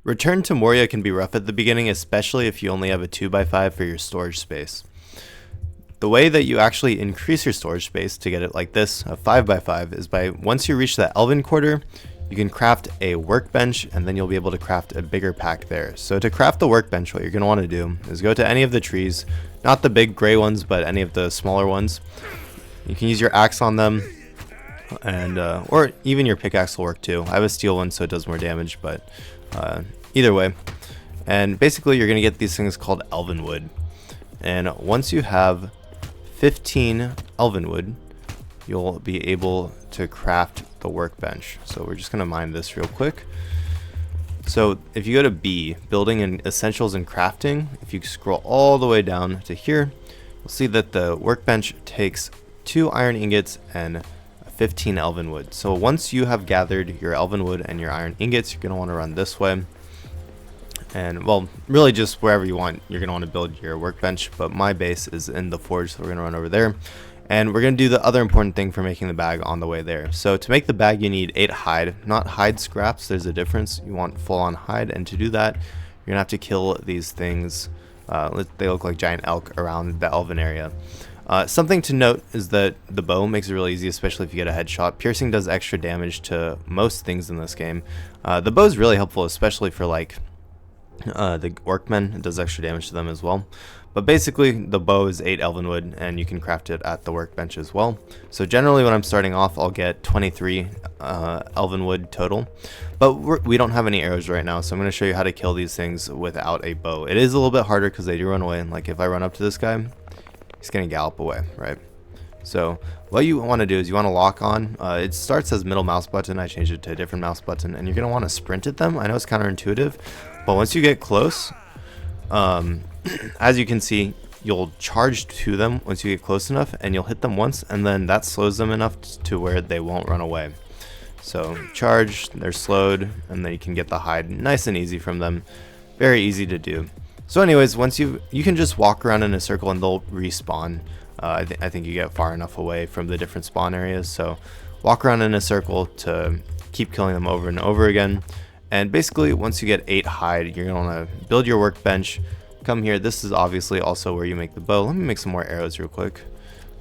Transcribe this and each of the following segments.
Return to Moria can be rough at the beginning, especially if you only have a 2x5 for your storage space. The way that you actually increase your storage space to get it like this, a 5x5, is by once you reach the Elven Quarter, you can craft a workbench and then you'll be able to craft a bigger pack there. So to craft the workbench, what you're going to want to do is go to any of the trees, not the big gray ones, but any of the smaller ones. You can use your axe on them, and or even your pickaxe will work too. I have a steel one so it does more damage, but either way. And basically you're going to get these things called elven wood. And once you have 15 elven wood, you'll be able to craft the workbench. So we're just going to mine this real quick. So if you go to B, building and essentials and crafting, if you scroll all the way down to here, you'll see that the workbench takes 2 iron ingots and 15 elven wood. So once you have gathered your elven wood and your iron ingots, you're going to want to run this way. And well, really just wherever you want, you're going to want to build your workbench, but my base is in the forge, so we're going to run over there. And we're going to do the other important thing for making the bag on the way there. So to make the bag, you need 8 hide, not hide scraps. There's a difference. You want full on hide, and to do that, you're going to have to kill these things. They look like giant elk around the elven area. Something to note is that the bow makes it really easy, especially if you get a headshot. Piercing does extra damage to most things in this game. The bow is really helpful, especially for like the workmen. It does extra damage to them as well. But basically the bow is 8 elven wood and you can craft it at the workbench as well. So generally when I'm starting off, I'll get 23 elven wood total, but we don't have any arrows right now, so I'm going to show you how to kill these things without a bow. It is a little bit harder because they do run away, and like if I run up to this guy, he's going to gallop away, right? So what you want to do is you want to lock on. It starts as middle mouse button. I changed it to a different mouse button, and you're going to want to sprint at them. I know it's counterintuitive, but once you get close, as you can see, you'll charge to them once you get close enough, and you'll hit them once, and then that slows them enough to where they won't run away. So charge, they're slowed, and then you can get the hide nice and easy from them. Very easy to do. So anyways, once you can just walk around in a circle and they'll respawn. I think you get far enough away from the different spawn areas, so walk around in a circle to keep killing them over and over again. And basically once you get 8 hide, you're going to want to build your workbench. Come here. This is obviously also where you make the bow. Let me make some more arrows real quick.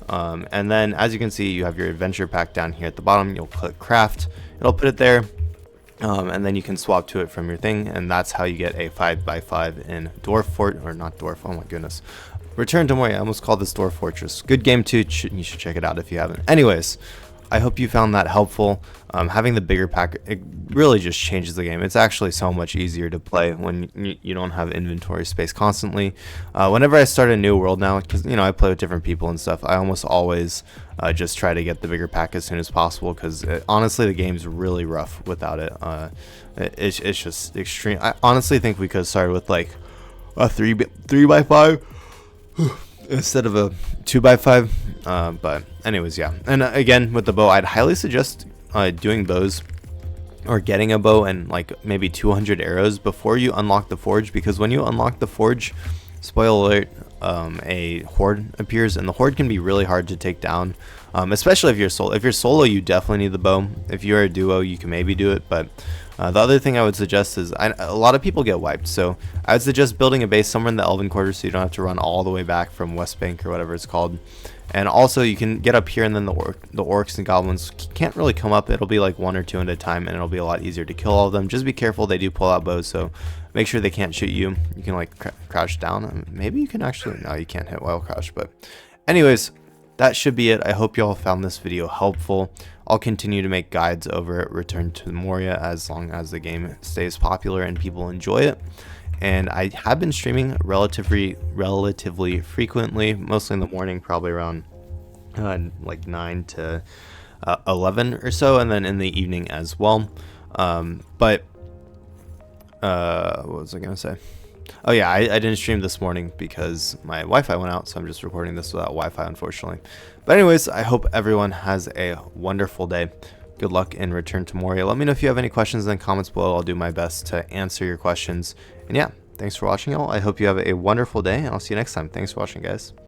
And then as you can see, you have your adventure pack down here at the bottom. You'll click craft, it'll put it there, and then you can swap to it from your thing, and that's how you get a 5x5 in Dwarf Fort, or not Dwarf, oh my goodness, Return to Moria. I almost called this Dwarf Fortress. Good game too, you should check it out if you haven't. Anyways, I hope you found that helpful. Having the bigger pack, it really just changes the game. It's actually so much easier to play when you don't have inventory space constantly. Whenever I start a new world now, because I play with different people and stuff, I almost always just try to get the bigger pack as soon as possible, because honestly the game's really rough without it. It's just extreme. I honestly think we could have started with like a 3x5 instead of a 2x5, but anyways, yeah. And again, with the bow, I'd highly suggest doing bows or getting a bow and like maybe 200 arrows before you unlock the forge, because when you unlock the forge, spoiler alert, a horde appears, and the horde can be really hard to take down, especially if you're solo. If you're solo, you definitely need the bow. If you're a duo, you can maybe do it, but the other thing I would suggest is, a lot of people get wiped, so I would suggest building a base somewhere in the Elven Quarter so you don't have to run all the way back from West Bank or whatever it's called. And also you can get up here, and then the orcs and goblins can't really come up. It'll be like 1 or 2 at a time, and it'll be a lot easier to kill all of them. Just be careful, they do pull out bows, so make sure they can't shoot you. You can like crouch down. Maybe you can actually, no, you can't hit while crouch, but anyways, that should be it. I hope y'all found this video helpful. I'll continue to make guides over at Return to Moria as long as the game stays popular and people enjoy it. And I have been streaming relatively frequently, mostly in the morning, probably around like 9 to 11 or so, and then in the evening as well. What was I gonna say? Oh yeah, I didn't stream this morning because my Wi-Fi went out, so I'm just recording this without Wi-Fi, unfortunately. But anyways, I hope everyone has a wonderful day. Good luck in Return to Moria. Let me know if you have any questions in the comments below. I'll do my best to answer your questions. And yeah, thanks for watching, y'all. I hope you have a wonderful day, and I'll see you next time. Thanks for watching, guys.